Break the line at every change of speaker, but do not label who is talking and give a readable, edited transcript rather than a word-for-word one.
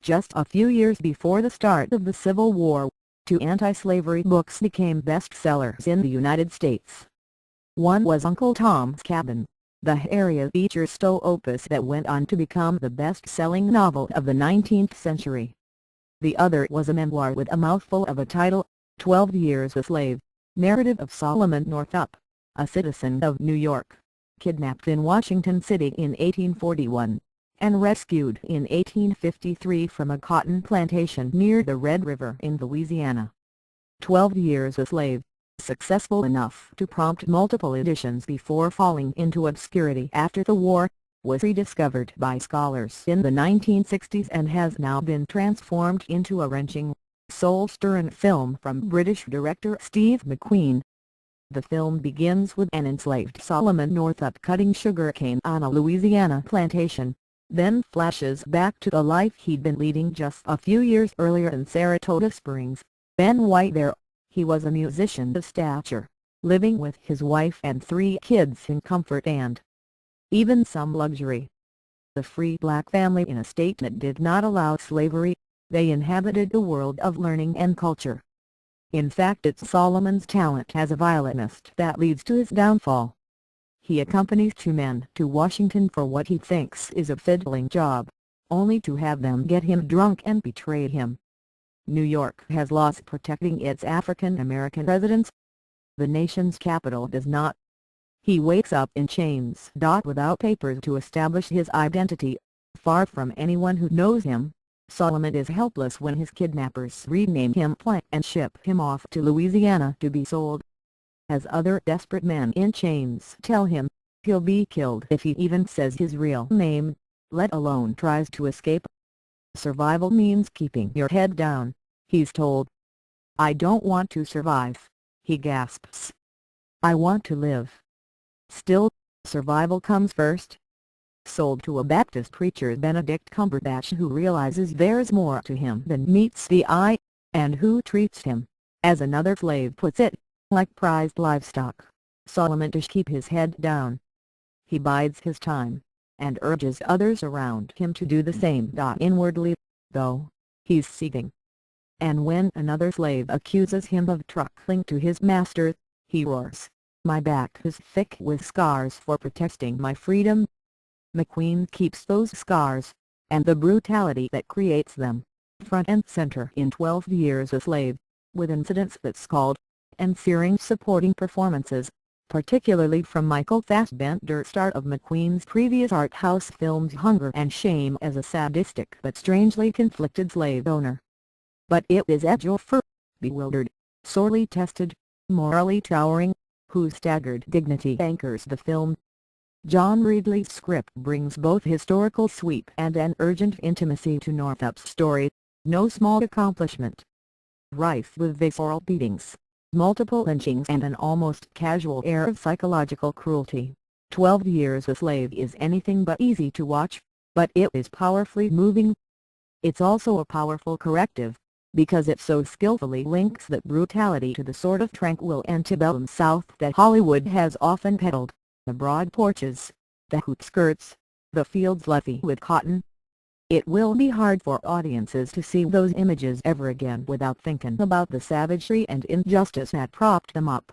Just a few years before the start of the Civil War, 2 anti-slavery books became bestsellers in the United States. One was Uncle Tom's Cabin, the Harriet Beecher Stowe opus that went on to become the best-selling novel of the 19th century. The other was a memoir with a mouthful of a title, 12 Years a Slave, narrative of Solomon Northup, a citizen of New York, kidnapped in Washington City in 1841, and rescued in 1853 from a cotton plantation near the Red River in Louisiana. 12 Years a Slave, successful enough to prompt multiple editions before falling into obscurity after the war, was rediscovered by scholars in the 1960s and has now been transformed into a wrenching, soul-stirring film from British director Steve McQueen. The film begins with an enslaved Solomon Northup cutting sugarcane on a Louisiana plantation, then flashes back to the life he'd been leading just a few years earlier in Saratoga Springs, NY. There, he was a musician of stature, living with his wife and 3 kids in comfort and even some luxury. The free black family in a state that did not allow slavery, they inhabited the world of learning and culture. In fact, it's Solomon's talent as a violinist that leads to his downfall. He accompanies 2 men to Washington for what he thinks is a fiddling job, only to have them get him drunk and betray him. New York has laws protecting its African American residents. The nation's capital does not. He wakes up in chains. Without papers to establish his identity, far from anyone who knows him, Solomon is helpless when his kidnappers rename him Platt and ship him off to Louisiana to be sold. As other desperate men in chains tell him, he'll be killed if he even says his real name, let alone tries to escape. Survival means keeping your head down, he's told. "I don't want to survive," he gasps. "I want to live." Still, survival comes first. Sold to a Baptist preacher, Benedict Cumberbatch, who realizes there's more to him than meets the eye, and who treats him, as another slave puts it, like prized livestock, Solomon to keep his head down. He bides his time, and urges others around him to do the same. Inwardly, though, he's seething. And when another slave accuses him of truckling to his master, he roars, "My back is thick with scars for protesting my freedom." McQueen keeps those scars, and the brutality that creates them, front and center in 12 Years a Slave, with incidents that scald, and searing supporting performances, particularly from Michael Fassbender, star of McQueen's previous art house films Hunger and Shame, as a sadistic but strangely conflicted slave owner. But it is Ejiofor, bewildered, sorely tested, morally towering, whose staggered dignity anchors the film. John Ridley's script brings both historical sweep and an urgent intimacy to Northup's story, no small accomplishment. Rife with visceral beatings, multiple lynchings and an almost casual air of psychological cruelty, 12 Years a Slave is anything but easy to watch, but it is powerfully moving. It's also a powerful corrective, because it so skillfully links that brutality to the sort of tranquil antebellum South that Hollywood has often peddled: the broad porches, the hoop skirts, the fields leafy with cotton. It will be hard for audiences to see those images ever again without thinking about the savagery and injustice that propped them up.